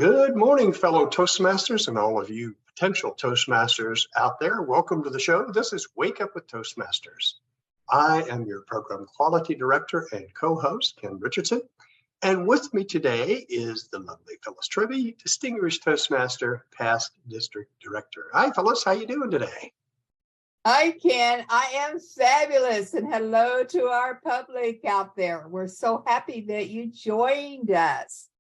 Good morning, fellow Toastmasters and all of you potential Toastmasters out there. Welcome to the show. This is Wake Up with Toastmasters. I am your program quality director and co-host, Ken Richardson. And with me today is the lovely Phyllis Tribby, distinguished Toastmaster, past district director. Hi, Phyllis. How you doing today? Hi, Ken. I am fabulous. And hello to our public out there. We're so happy that you joined us.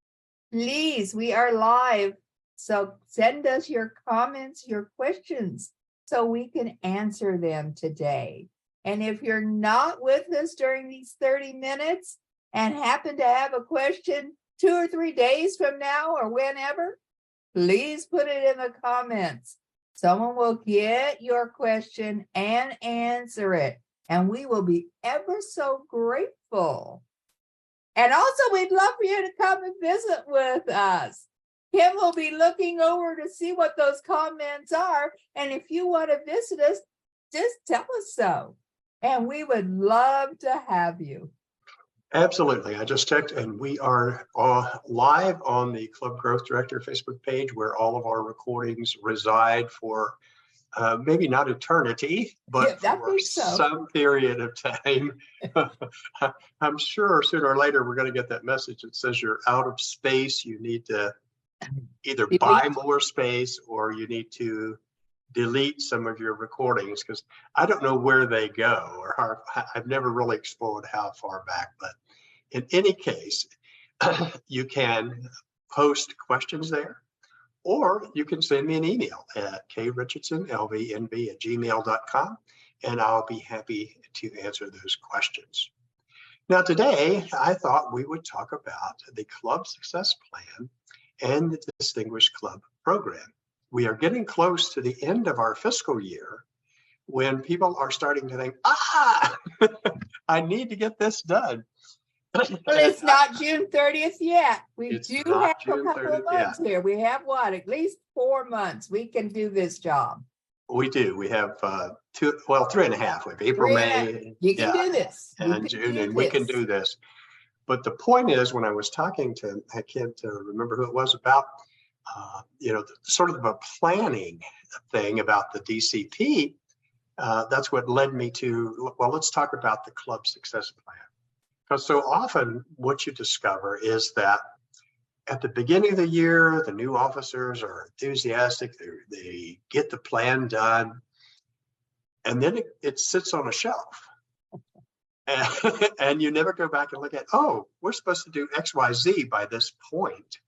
Please, we are live. So send us your comments, your questions, so we can answer them today. And if you're not with us during these 30 minutes and happen to have a question 2 or 3 days from now or whenever, please put it in the comments. Someone will get your question and answer it, and we will be ever so grateful. And also, we'd love for you to come and visit with us. Kim will be looking over to see what those comments are, and if you want to visit us, just tell us so, and we would love to have you. Absolutely. I just checked, and we are live on the Club Growth Director Facebook page, where all of our recordings reside for maybe not eternity, but for some period of time. I'm sure sooner or later we're going to get that message that says you're out of space. You need to either buy more space or you need to delete some of your recordings, because I don't know where they go, or I've never really explored how far back. But in any case, you can post questions there, or you can send me an email at krichardsonlvnb@gmail.com, and I'll be happy to answer those questions. Now, today, I thought we would talk about the Club Success Plan and the Distinguished Club Program. We are getting close to the end of our fiscal year when people are starting to think, I need to get this done. Well, it's not June 30th yet. We do have a couple of months here. We have at least 4 months. We can do this job. We do. We have 3.5. We have April, May. You can do this. And June, and we can do this. But the point is, when I was talking to, I can't remember who it was, about, sort of a planning thing about the DCP, that's what led me to, well, let's talk about the Club Success Plan. Because so often what you discover is that at the beginning of the year, the new officers are enthusiastic, they get the plan done, and then it sits on a shelf. And you never go back and look at, we're supposed to do X, Y, Z by this point.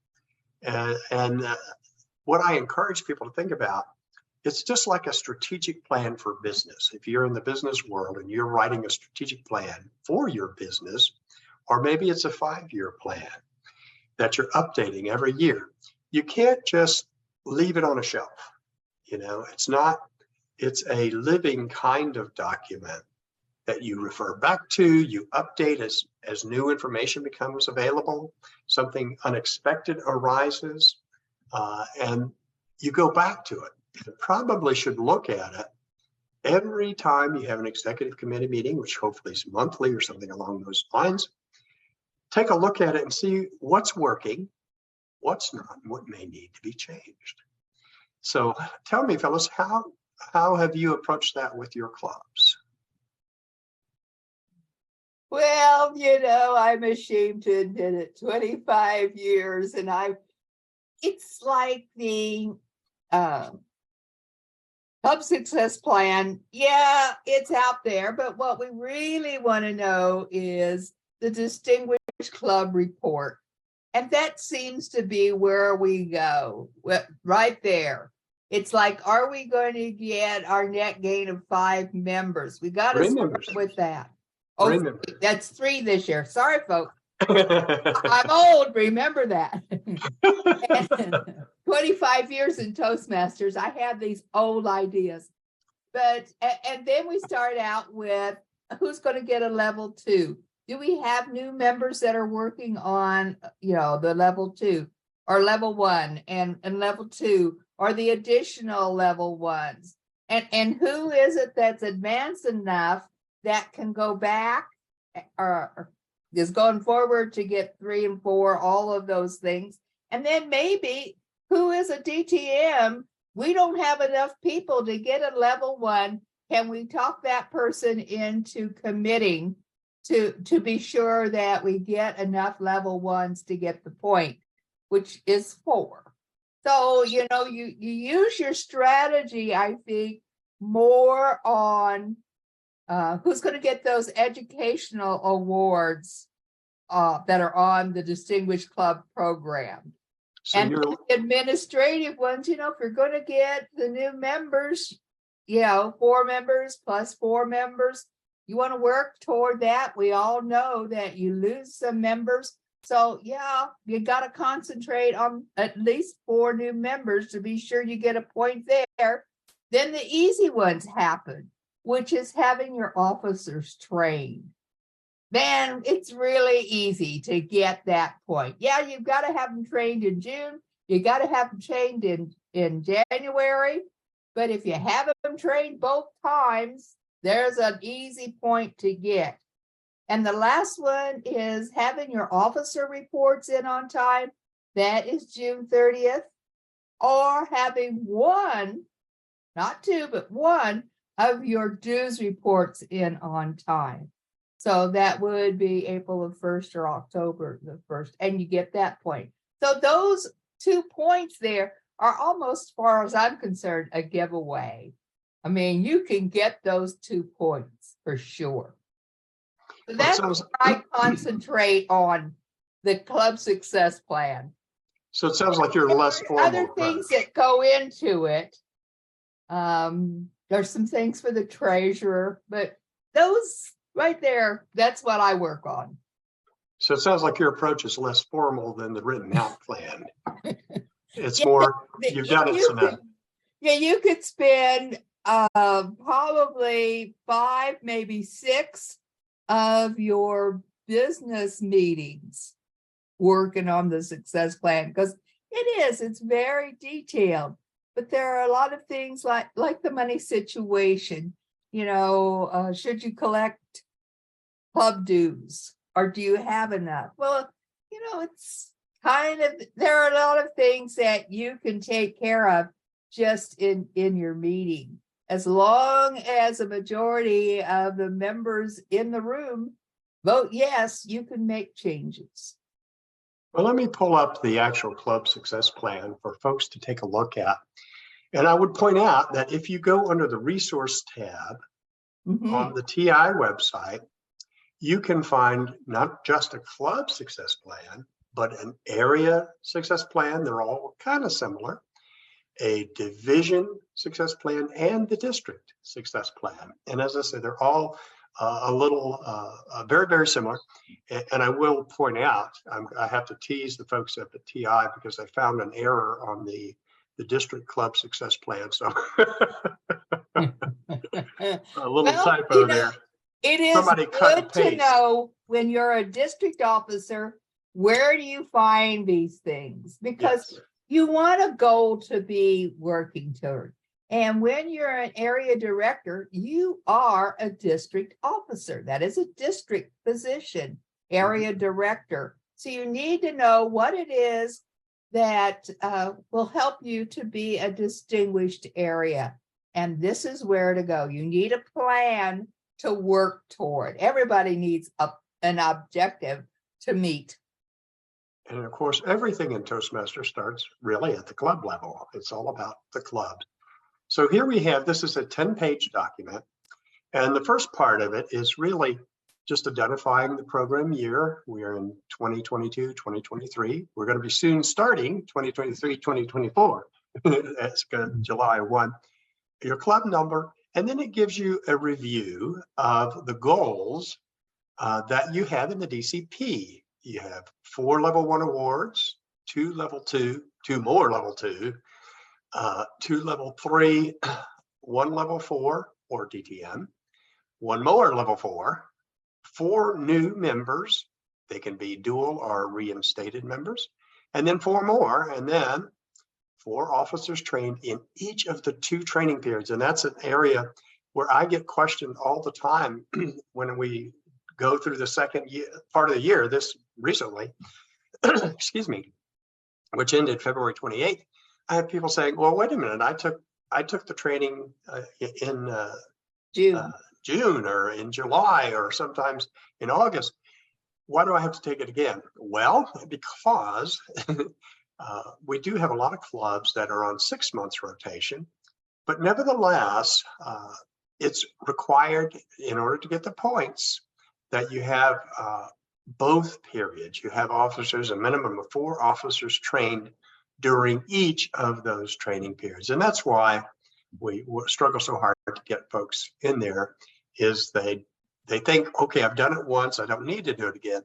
And what I encourage people to think about, it's just like a strategic plan for business. If you're in the business world and you're writing a strategic plan for your business, or maybe it's a 5-year plan that you're updating every year, you can't just leave it on a shelf. It's a living kind of document that you refer back to, you update as new information becomes available, something unexpected arises, and you go back to it. You probably should look at it every time you have an executive committee meeting, which hopefully is monthly or something along those lines. Take a look at it and see what's working, what's not, and what may need to be changed. So tell me, Phyllis, how have you approached that with your clubs? Well, I'm ashamed to admit it, 25 years, and it's like the Club Success Plan. Yeah, it's out there, but what we really want to know is the Distinguished Club Report. And that seems to be where we go, right there. It's like, are we going to get our net gain of 5 members? We got to start with that. That's 3 this year. Sorry, folks. I'm old, remember that. 25 years in Toastmasters, I have these old ideas. And then we start out with who's going to get a level 2. Do we have new members that are working on, the level 2 or level 1 and level 2 or the additional level 1s? And who is it that's advanced enough that can go back or is going forward to get 3 and 4, all of those things, And then maybe who is a DTM? We don't have enough people to get a level 1. Can we talk that person into committing to be sure that we get enough level 1s to get the point, which is 4. So, you use your strategy, I think, more on who's going to get those educational awards that are on the Distinguished Club program. So and the administrative ones, if you're going to get the new members, 4 members plus 4 members, you want to work toward that. We all know that you lose some members. So you got to concentrate on at least 4 new members to be sure you get a point there. Then the easy ones happen, which is having your officers trained. Man, it's really easy to get that point. You've got to have them trained in June. You got to have them trained in January. But if you have them trained both times, there's an easy point to get. And the last one is having your officer reports in on time. That is June 30th. Or having 1, not 2, but 1 of your dues reports in on time. So that would be April the 1st or October the 1st, and you get that point. So those 2 points there are almost, as far as I'm concerned, a giveaway. I mean, you can get those 2 points for sure. So that's why I concentrate on the club success plan. So it sounds like you're less formal. Other things that go into it. There's some things for the treasurer, but those right there, that's what I work on. So it sounds like your approach is less formal than the written out plan. It's more, you've done it enough. You could spend probably 5, maybe 6 of your business meetings working on the success plan, because it's very detailed. But there are a lot of things like the money situation. Should you collect club dues, or do you have enough? Well, it's kind of, there are a lot of things that you can take care of just in your meeting. As long as a majority of the members in the room vote yes, you can make changes. Well, let me pull up the actual club success plan for folks to take a look at. And I would point out that if you go under the resource tab on the TI website, you can find not just a club success plan, but an area success plan. They're all kind of similar. A division success plan and the district success plan. And as I said, they're all very, very similar. And I will point out, I have to tease the folks up at TI because I found an error on the district club success plan. So a little typo there. It is good to know when you're a district officer, where do you find these things? Because you want a goal to be working toward. And when you're an area director, you are a district officer. That is a district position, area director. So you need to know what it is that will help you to be a distinguished area. And this is where to go. You need a plan to work toward. Everybody needs an objective to meet. And of course, everything in Toastmasters starts really at the club level. It's all about the club. So here we have, this is a 10-page document. And the first part of it is really just identifying the program year. We are in 2022, 2023. We're going to be soon starting 2023, 2024. That's July 1. Your club number, and then it gives you a review of the goals that you have in the DCP. You have 4 level 1 awards, 2 level 2, 2 more level 2, 2 level 3, 1 level 4 or DTM, 1 more level 4, 4 new members. They can be dual or reinstated members, and then 4 more, and then 4 officers trained in each of the 2 training periods. And that's an area where I get questioned all the time when we go through the second part of the year, this recently, excuse me, which ended February 28th, I had people saying, well, wait a minute, I took the training in June. June or in July or sometimes in August. Why do I have to take it again? Well, because we do have a lot of clubs that are on 6 months rotation, but nevertheless, it's required in order to get the points that you have both periods. You have officers, a minimum of 4 officers trained during each of those training periods. And that's why we struggle so hard to get folks in there, is they think, okay, I've done it once, I don't need to do it again,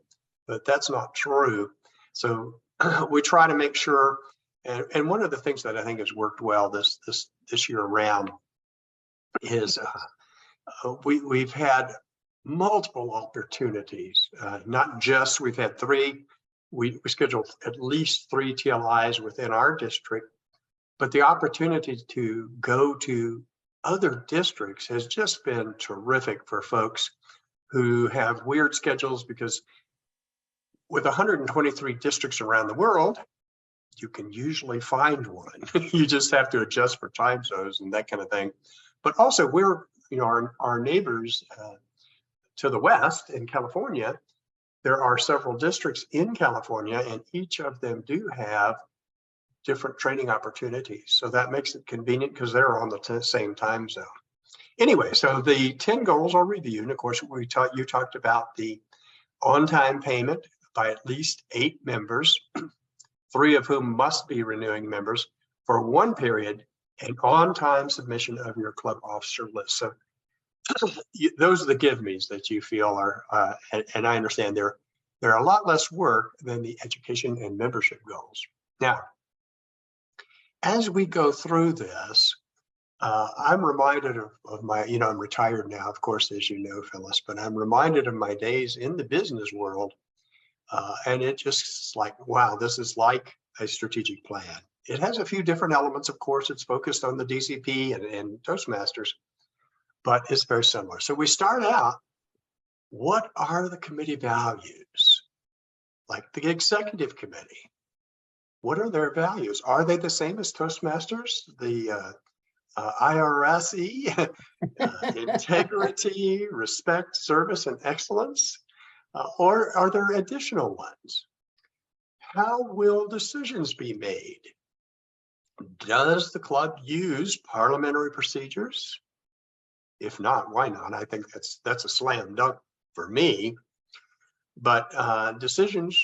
but that's not true. So we try to make sure, and one of the things that I think has worked well this year around is we've had multiple opportunities, not just, we've had 3, we scheduled at least 3 TLIs within our district, but the opportunity to go to other districts has just been terrific for folks who have weird schedules, because with 123 districts around the world, you can usually find one. You just have to adjust for time zones and that kind of thing. But also, we're, our neighbors to the west in California, there are several districts in California, and each of them do have different training opportunities. So that makes it convenient because they're on the same time zone. Anyway, so the 10 goals are reviewed. And of course, you talked about the on-time payment by at least 8 members, 3 of whom must be renewing members for 1 period, and on-time submission of your club officer list. So those are the give-me's that you feel are, and I understand they're a lot less work than the education and membership goals. Now, as we go through this, I'm reminded of my, I'm retired now, of course, as you know, Phyllis, but I'm reminded of my days in the business world. And it just like, wow, this is like a strategic plan. It has a few different elements, of course. It's focused on the DCP and Toastmasters, but it's very similar. So we start out, what are the committee values? Like the executive committee, what are their values? Are they the same as Toastmasters? The IRSE, integrity, respect, service, and excellence? Or are there additional ones? How will decisions be made? Does the club use parliamentary procedures? If not, why not? I think that's a slam dunk for me. But decisions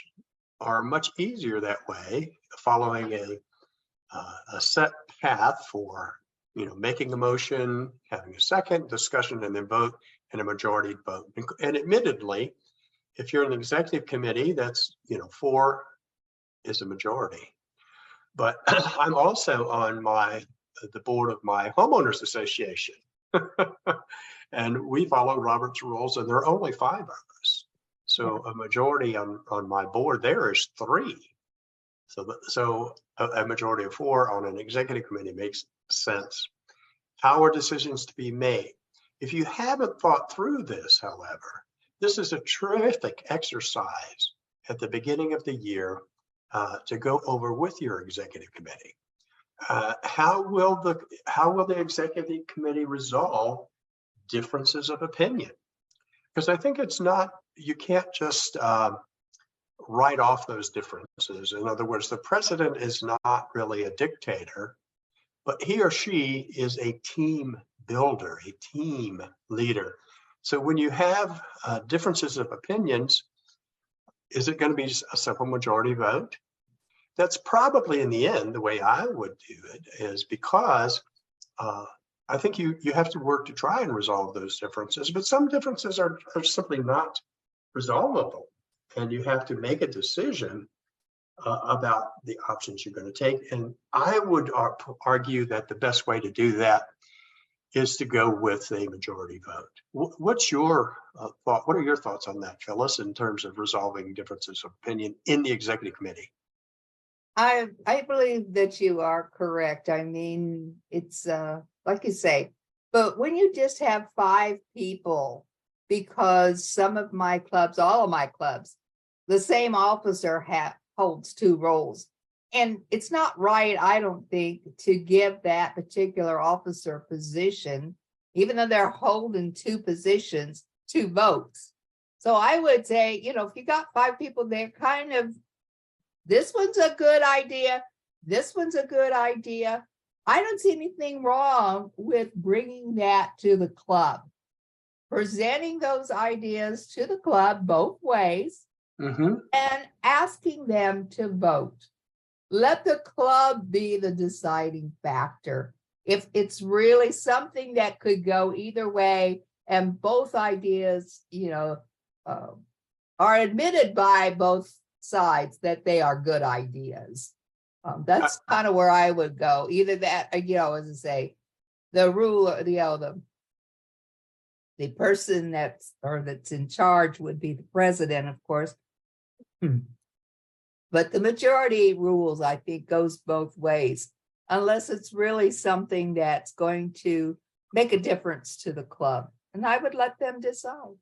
are much easier that way, following a set path for making a motion, having a second, discussion, and then vote, and a majority vote. And admittedly, if you're an executive committee, that's 4 is a majority. But I'm also on the board of my homeowners association, and we follow Robert's rules, and there are only 5 of us. So a majority on my board there is 3. So a majority of 4 on an executive committee makes sense. How are decisions to be made? If you haven't thought through this, however, this is a terrific exercise at the beginning of the year to go over with your executive committee. How will the executive committee resolve differences of opinion? Because I think you can't just write off those differences. In other words, the president is not really a dictator, but he or she is a team builder, a team leader. So when you have differences of opinions, is it going to be a simple majority vote? That's probably, in the end, the way I would do it, is because I think you have to work to try and resolve those differences, but some differences are simply not resolvable, and you have to make a decision about the options you're going to take. And I would argue that the best way to do that is to go with a majority vote. What's your thought? What are your thoughts on that, Phyllis, in terms of resolving differences of opinion in the executive committee? I believe that you are correct. I mean, it's like you say, but when you just have 5 people, because some of my clubs, all of my clubs, the same officer holds 2 roles. And it's not right, I don't think, to give that particular officer position, even though they're holding two positions, two votes. So I would say, you know, if you got 5 people there, kind of, this one's a good idea, this one's a good idea. I don't see anything wrong with bringing that to the club, presenting those ideas to the club both ways, and asking them to vote. Let the club be the deciding factor. If it's really something that could go either way, and both ideas, you know, are admitted by both sides that they are good ideas. That's kind of where I would go. Either that, you know, as I say, the ruler, you know, the person that's in charge would be the president, of course. But the majority rules, I think, goes both ways, unless it's really something that's going to make a difference to the club. And I would let them decide.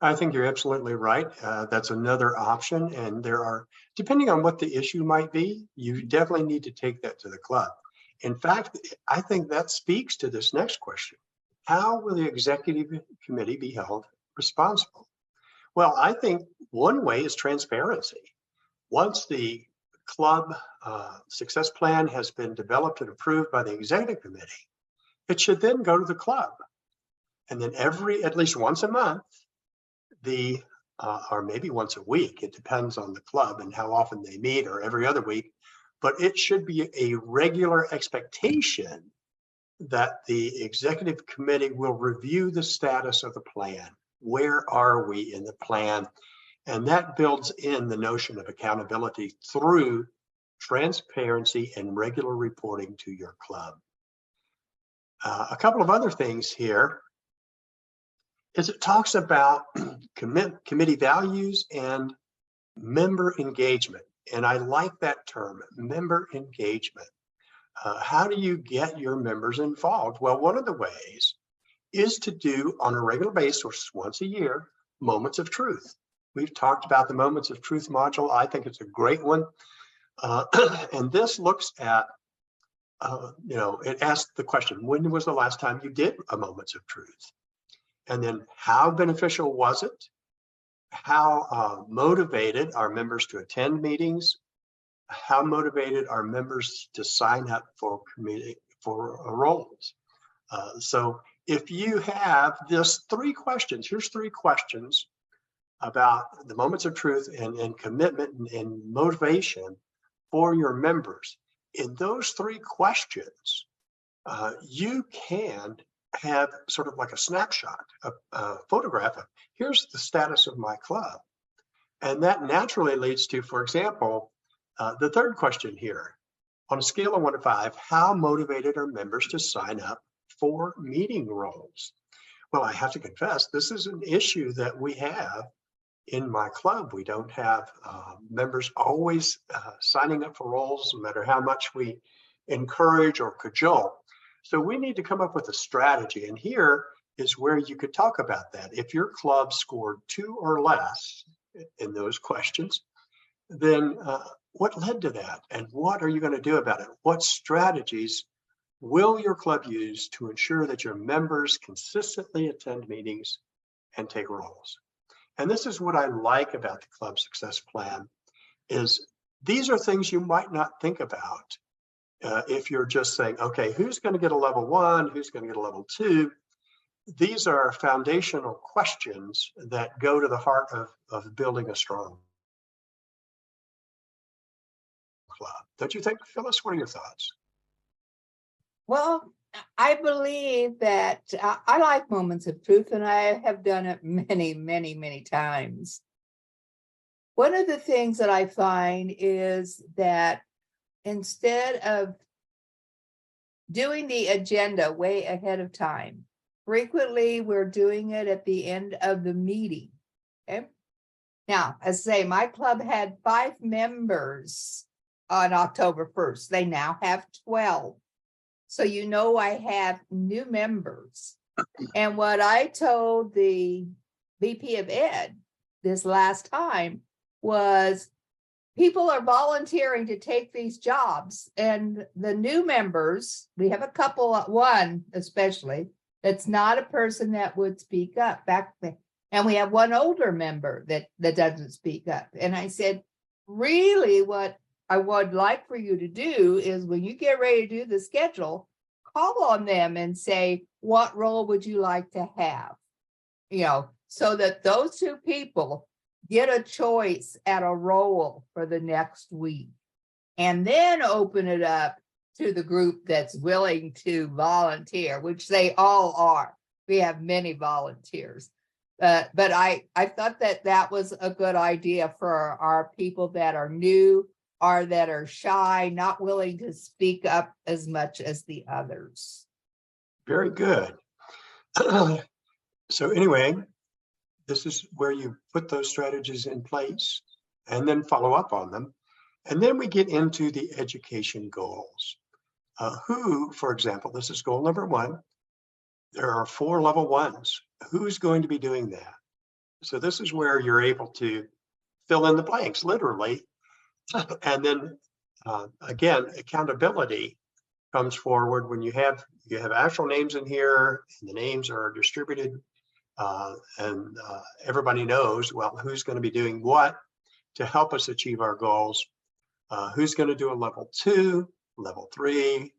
I think you're absolutely right. That's another option. And there are, depending on what the issue might be, you definitely need to take that to the club. In fact, I think that speaks to this next question. How will the executive committee be held responsible? Well, I think one way is transparency. Once the club success plan has been developed and approved by the executive committee, it should then go to the club. And then at least once a month, or maybe once a week, it depends on the club and how often they meet, or every other week, but it should be a regular expectation that the executive committee will review the status of the plan. Where are we in the plan? And that builds in the notion of accountability through transparency and regular reporting to your club. A couple of other things here is it talks about committee values and member engagement. And I like that term, member engagement. How do you get your members involved? Well, one of the ways is to do on a regular basis, once a year, moments of truth. We've talked about the Moments of Truth module. I think it's a great one. And this looks at, you know, it asks the question, when was the last time you did a Moments of Truth? And then how beneficial was it? How motivated are members to attend meetings? How motivated are members to sign up for roles? So if you have this 3 questions, here's 3 questions about the moments of truth and commitment and motivation for your members. In those 3 questions, you can have sort of like a snapshot, a photograph of, here's the status of my club. And that naturally leads to, for example, the 3rd question here, on a scale of 1 to 5, how motivated are members to sign up for meeting roles? Well, I have to confess, this is an issue that we have in my club. We don't have members always signing up for roles, no matter how much we encourage or cajole. So we need to come up with a strategy. And here is where you could talk about that. If your club scored 2 or less in those questions, then what led to that? And what are you going to do about it? What strategies will your club use to ensure that your members consistently attend meetings and take roles? And this is what I like about the club success plan, is these are things you might not think about if you're just saying, okay, who's going to get a level 1? Who's going to get a level 2? These are foundational questions that go to the heart of building a strong club. Don't you think, Phyllis? What are your thoughts? Well, I believe that I like moments of truth, and I have done it many, many, many times. One of the things that I find is that instead of doing the agenda way ahead of time, frequently we're doing it at the end of the meeting. Okay. Now, as I say, my club had 5 members on October 1st. They now have 12. So you know I have new members. And what I told the VP of Ed this last time was, people are volunteering to take these jobs, and the new members, we have a couple, one especially, that's not a person that would speak up back then. And we have one older member that doesn't speak up. And I said, really, what I would like for you to do is when you get ready to do the schedule, call on them and say, what role would you like to have? You know, so that those two people get a choice at a role for the next week, and then open it up to the group that's willing to volunteer, which they all are. We have many volunteers. But I thought that was a good idea for our people that are new or that are shy, not willing to speak up as much as the others. Very good. So anyway, this is where you put those strategies in place and then follow up on them. And then we get into the education goals. Who, for example, this is goal number 1. There are 4 level 1s. Who's going to be doing that? So this is where you're able to fill in the blanks, literally. And then again, accountability comes forward when you have actual names in here, and the names are distributed, and everybody knows, well, who's going to be doing what to help us achieve our goals, who's going to do a level 2, level 3,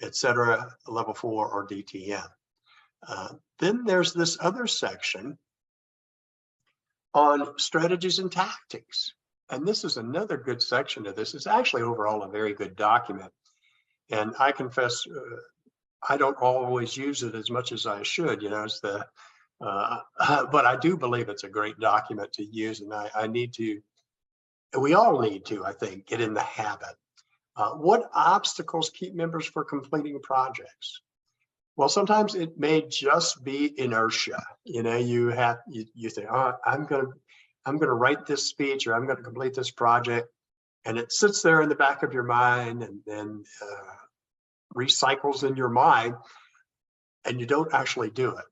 etc., level 4 or DTM. Then there's this other section on strategies and tactics. And this is another good section of this. It's actually overall a very good document. And I confess, I don't always use it as much as I should, you know, it's the, but I do believe it's a great document to use. And I need to, we all need to, I think, get in the habit. What obstacles keep members from completing projects? Well, sometimes it may just be inertia. You know, you say, oh, I'm gonna write this speech, or I'm gonna complete this project, and it sits there in the back of your mind and then recycles in your mind, and you don't actually do it.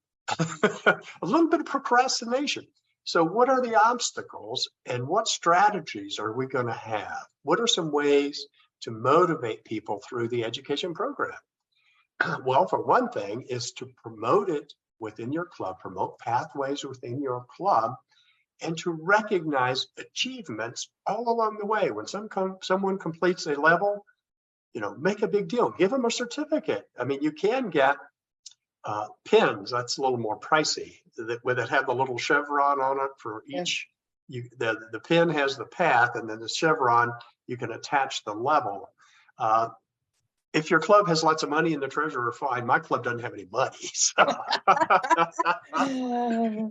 A little bit of procrastination. So what are the obstacles, and what strategies are we going to have? What are some ways to motivate people through the education program? Well, for one thing is to promote it within your club, promote pathways within your club, and to recognize achievements all along the way. When someone completes a level, you know, make a big deal, give them a certificate. I mean, you can get pins. That's a little more pricey, that have the little chevron on it for each. The pin has the path, and then the chevron, you can attach the level. If your club has lots of money and the treasurer, fine. My club doesn't have any money.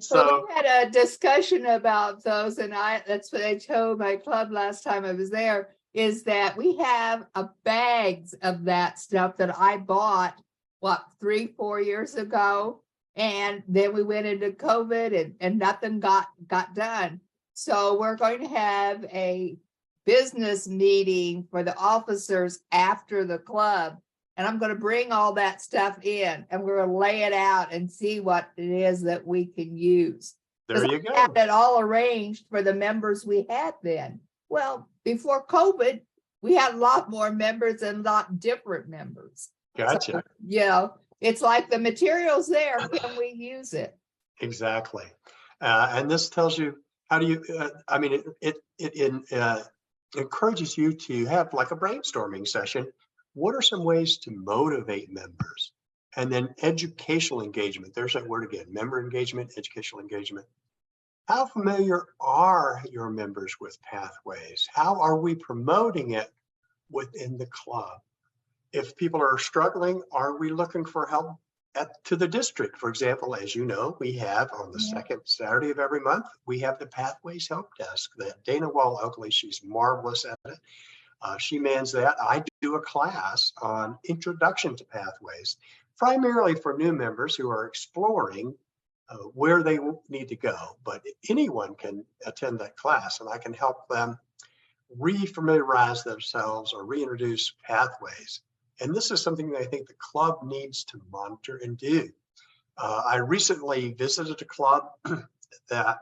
So we had a discussion about those, and that's what I told my club last time I was there, is that we have bags of that stuff that I bought, 3-4 years ago. And then we went into COVID and nothing got done. So we're going to have a business meeting for the officers after the club, and I'm going to bring all that stuff in, and we're going to lay it out and see what it is that we can use. There you go. I had it all arranged for the members we had then. Well, before COVID, we had a lot more members and a lot different members. Gotcha. So, you know, it's like the material's there. Can we use it? Exactly. And this tells you how do you, I mean, it encourages you to have like a brainstorming session. What are some ways to motivate members? And then educational engagement. There's that word again, member engagement, educational engagement. How familiar are your members with pathways? How are we promoting it within the club? If people are struggling, are we looking for help to the district? For example, as you know, we have on the second Saturday of every month, we have the Pathways Help Desk that Dana Wall Oakley, she's marvelous at it. She mans that. I do a class on introduction to pathways, primarily for new members who are exploring where they need to go. But anyone can attend that class, and I can help them re-familiarize themselves or reintroduce pathways. And this is something that I think the club needs to monitor and do. I recently visited a club that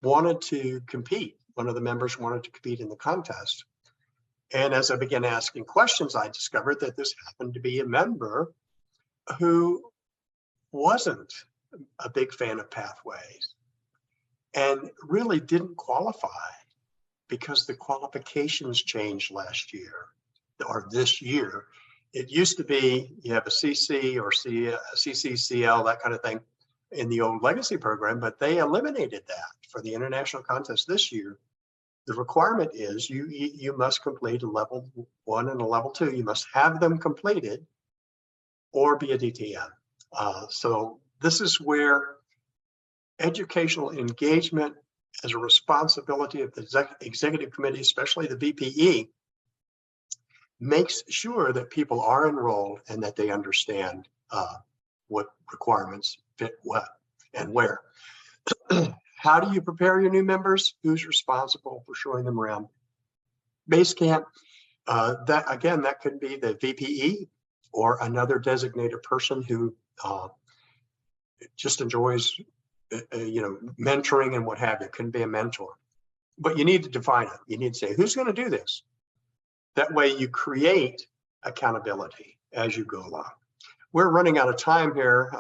wanted to compete one of the members wanted to compete in the contest. And as I began asking questions, I discovered that this happened to be a member who wasn't a big fan of pathways and really didn't qualify because the qualifications changed last year or this year. It used to be you have a CC or CCCL, that kind of thing in the old legacy program, but they eliminated that for the international contest this year. The requirement is you must complete a level 1 and a level 2. You must have them completed or be a DTM. So this is where educational engagement as a responsibility of the executive committee, especially the VPE, makes sure that people are enrolled and that they understand what requirements fit what and where. How do you prepare your new members? Who's responsible for showing them around base camp? That could be the VPE or another designated person who just enjoys mentoring and what have you. It can be a mentor, but you need to define it. You need to say, who's going to do this? That way you create accountability as you go along. We're running out of time here.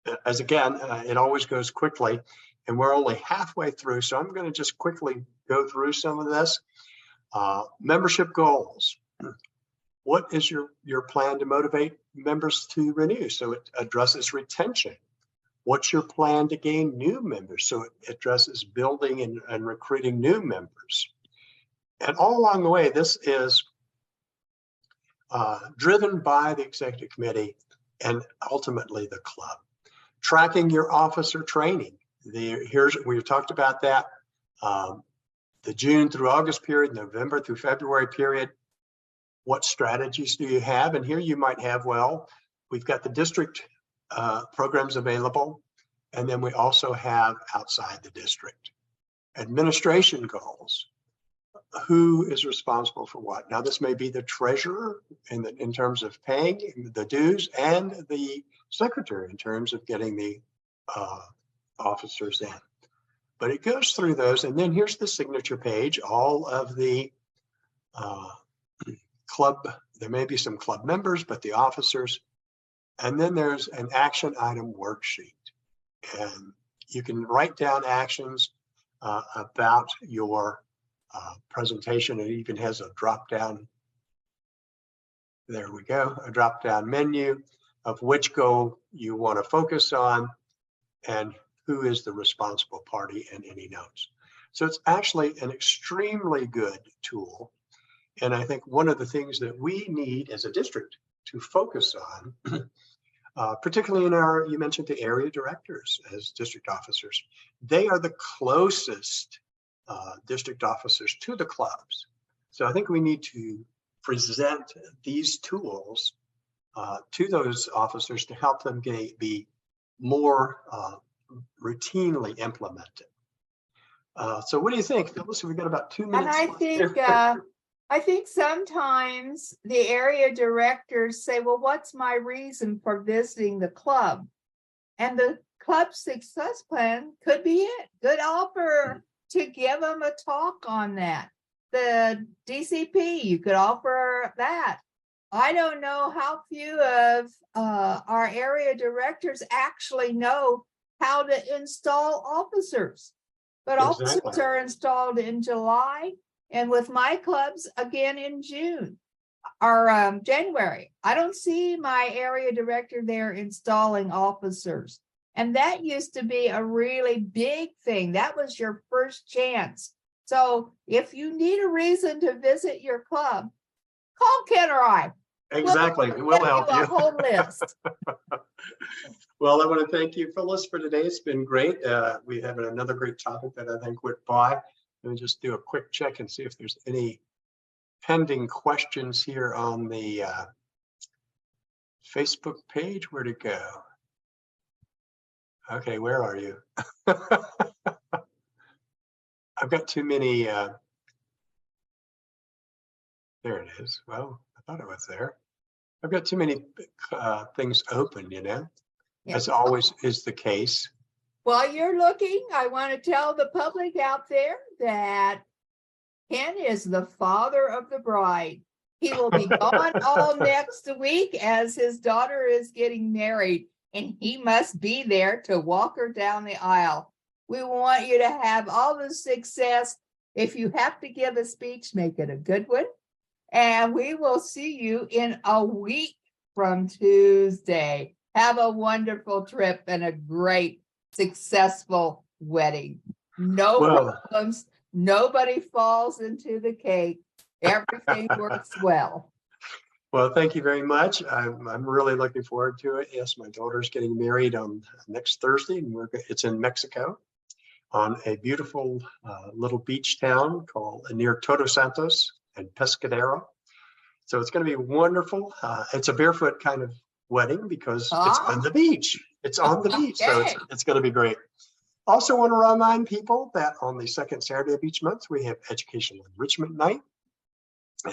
It always goes quickly, and we're only halfway through. So I'm going to just quickly go through some of this. Membership goals. What is your plan to motivate members to renew? So it addresses retention. What's your plan to gain new members? So it addresses building and recruiting new members. And all along the way, this is driven by the executive committee and ultimately the club. Tracking your officer training. We talked about that. The June through August period, November through February period. What strategies do you have? And here you might have, we've got the district programs available, and then we also have outside the district. Administration goals. Who is responsible for what? Now, this may be the treasurer in terms of paying the dues and the secretary in terms of getting the officers in. But it goes through those, and then here's the signature page, all of the club, there may be some club members, but the officers, and then there's an action item worksheet. And you can write down actions about your presentation. It even has a drop-down, there we go, a drop-down menu of which goal you want to focus on and who is the responsible party and any notes. So it's actually an extremely good tool. And I think one of the things that we need as a district to focus on, particularly you mentioned the area directors as district officers, they are the closest district officers to the clubs. So I think we need to present these tools to those officers to help them be more routinely implemented. So what do you think, Phyllis? We've got about 2 minutes. And I think sometimes the area directors say, well, what's my reason for visiting the club? And the club success plan could be it. Good offer to give them a talk on that. The DCP, you could offer that. I don't know how few of our area directors actually know how to install officers. But officers are installed in July, and with my clubs again in June or January. I don't see my area director there installing officers. And that used to be a really big thing. That was your first chance. So if you need a reason to visit your club, call Ken or I. Exactly. We'll help you. A whole list. Well, I want to thank you, Phyllis, for today. It's been great. We have another great topic that I think went by. Let me just do a quick check and see if there's any pending questions here on the Facebook page. Where'd it go? Okay, where are you? I've got too many. There it is. Well, I thought it was there. I've got too many things open, Yeah. as always is the case. While you're looking, I want to tell the public out there that Ken is the father of the bride. He will be gone all next week as his daughter is getting married, and he must be there to walk her down the aisle. We want you to have all the success. If you have to give a speech, make it a good one. And we will see you in a week from Tuesday. Have a wonderful trip and a great, successful wedding. No problems. Nobody falls into the cake. Everything works well. Well, thank you very much. I'm really looking forward to it. Yes, my daughter's getting married on next Thursday, and it's in Mexico on a beautiful little beach town called near Todos Santos and Pescadero. So it's going to be wonderful. It's a barefoot kind of wedding because it's on the beach. It's on the beach, so it's going to be great. Also want to remind people that on the second Saturday of each month, we have Educational Enrichment Night.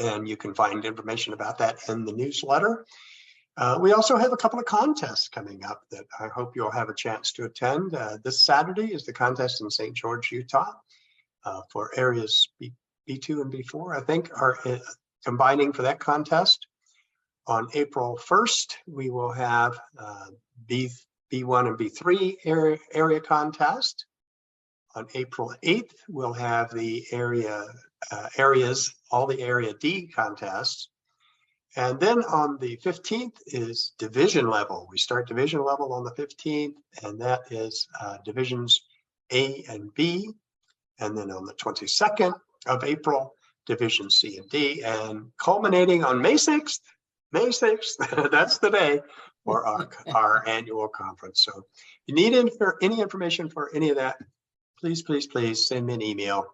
And you can find information about that in the newsletter. We also have a couple of contests coming up that I hope you'll have a chance to attend. This Saturday is the contest in St. George, Utah for areas B2 and B4, I think, are combining for that contest. On April 1st, we will have B1 and B3 area contest. On April 8th, we'll have the all the Area D contests. And then on the 15th is division level. We start division level on the 15th, and that is divisions A and B. And then on the 22nd of April, division C and D, and culminating on May 6th, that's the day for our annual conference. So if you need any information for any of that, please send me an email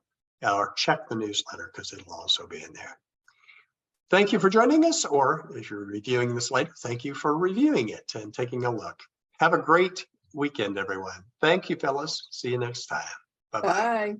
or check the newsletter because it'll also be in there. Thank you for joining us, or if you're reviewing this later, thank you for reviewing it and taking a look. Have a great weekend, everyone. Thank you, fellas. See you next time. Bye-bye. Bye.